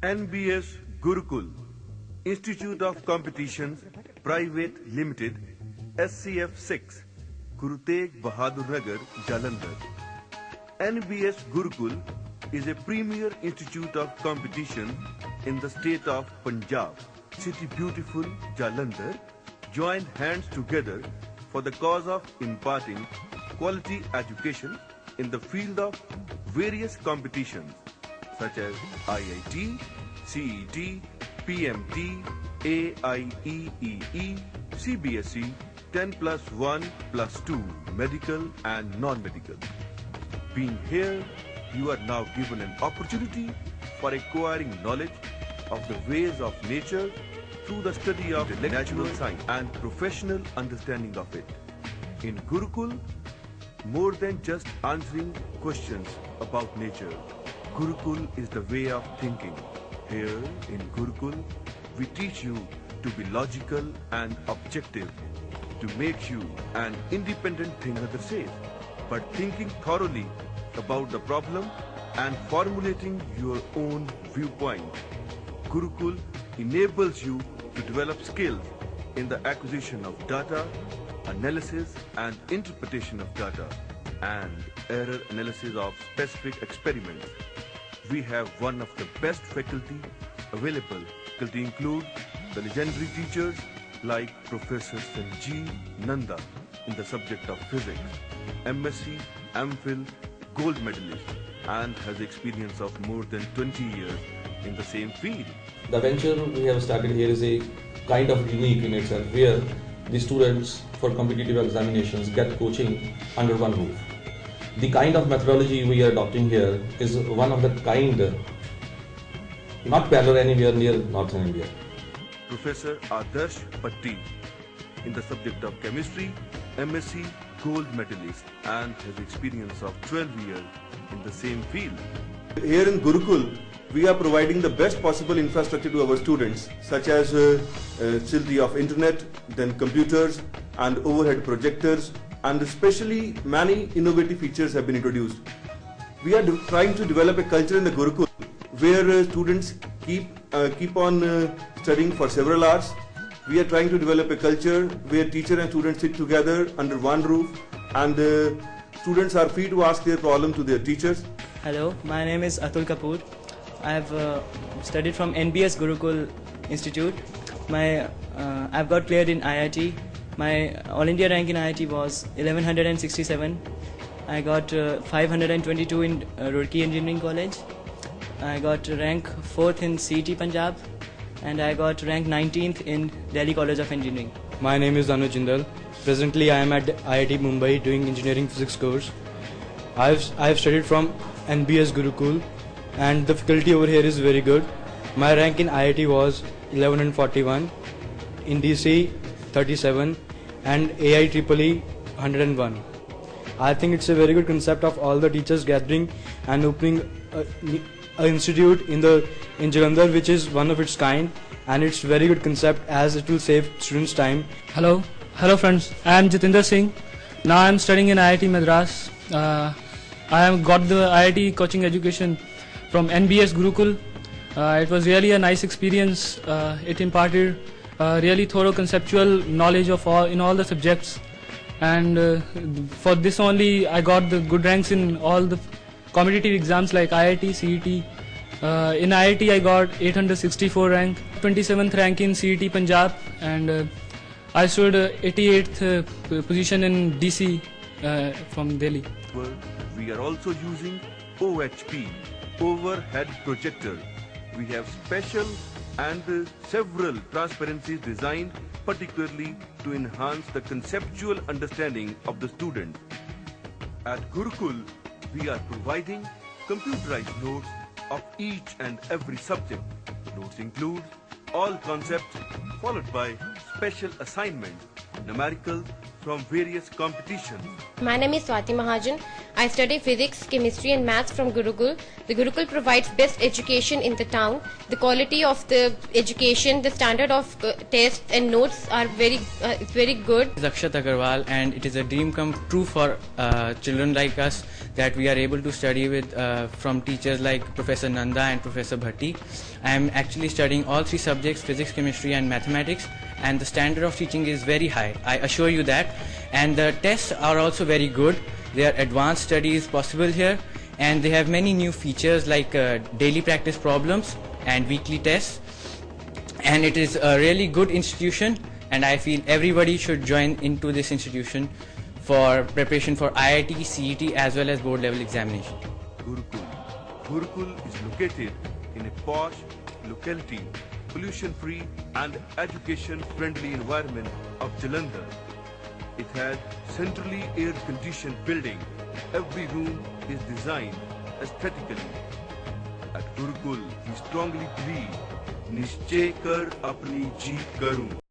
NBS Gurukul, Institute of Competitions Private Limited, SCF 6, Guru Tegh Bahadur Nagar, Jalandhar. NBS Gurukul is a premier institute of competition in the state of Punjab. City beautiful Jalandhar joined hands together for the cause of imparting quality education in the field of various competitions such as IIT, CET, PMT, AIEEE, CBSE, 10+1+2, medical and non-medical. Being here, you are now given an opportunity for acquiring knowledge of the ways of nature through the study of the natural science and professional understanding of it. In Gurukul, more than just answering questions about nature, Gurukul is the way of thinking. Here in Gurukul, we teach you to be logical and objective, to make you an independent thinker says, but thinking thoroughly about the problem and formulating your own viewpoint. Gurukul enables you to develop skills in the acquisition of data, analysis and interpretation of data, and error analysis of specific experiments. We have one of the best faculty available. Faculty include the legendary teachers like Professor Sanjeev Nanda in the subject of physics, MSc, MPhil, gold medalist, and has experience of more than 20 years in the same field. The venture we have started here is a kind of unique in itself, where the students for competitive examinations get coaching under one roof. The kind of methodology we are adopting here is one of the kind not parallel anywhere near Northern India. Professor Adarsh Patti in the subject of chemistry, MSc, gold medalist, and has experience of 12 years in the same field. Here in Gurukul, we are providing the best possible infrastructure to our students, such as facility of internet, then computers and overhead projectors, and especially many innovative features have been introduced. We are trying to develop a culture in the Gurukul where students keep on studying for several hours. We are trying to develop a culture where teacher and students sit together under one roof, and students are free to ask their problem to their teachers. Hello, my name is Atul Kapoor. I have studied from NBS Gurukul Institute. I've got cleared in IIT. My All India rank in IIT was 1167. I got 522 in Roorkee Engineering College. I got rank 4th in CET Punjab, and I got rank 19th in Delhi College of Engineering. My name is Anuj Jindal. Presently I am at IIT Mumbai doing engineering physics course. I have studied from NBS Gurukul, and the faculty over here is very good. My rank in IIT was 1141, in DC 37, and AIEEE 101. I think it's a very good concept of all the teachers gathering and opening an institute in Jalandhar, which is one of its kind, and it's very good concept as it will save students time. Hello friends, I am Jitinder Singh. Now I am studying in IIT Madras. I have got the IIT coaching education from NBS Gurukul. It was really a nice experience. It imparted really thorough conceptual knowledge of in all the subjects, and for this only I got the good ranks in all the competitive exams like IIT, CET. In IIT I got 864 rank, 27th rank in CET Punjab, and I stood 88th position in DC from Delhi. We are also using OHP, overhead projector. We have special and several transparencies designed particularly to enhance the conceptual understanding of the student. At Gurukul, we are providing computerized notes of each and every subject. Notes include all concepts followed by special assignments, numerical from various competitions. My name is Swati Mahajan. I study physics, chemistry and maths from Gurukul. The Gurukul provides best education in the town. The quality of the education, the standard of tests and notes are very good. This is Akshat Agarwal, and it is a dream come true for children like us that we are able to study with from teachers like Professor Nanda and Professor Bhatti. I am actually studying all three subjects, physics, chemistry and mathematics, and the standard of teaching is very high, I assure you that. And the tests are also very good. There are advanced studies possible here, and they have many new features like daily practice problems and weekly tests. And it is a really good institution, and I feel everybody should join into this institution for preparation for IIT, CET as well as board level examination. Gurukul. Gurukul is located in a posh locality, pollution-free and education-friendly environment of Jalandhar. It has centrally air-conditioned building. Every room is designed aesthetically. At Gurukul, we strongly believe, निश्चय कर अपनी जीत करूं.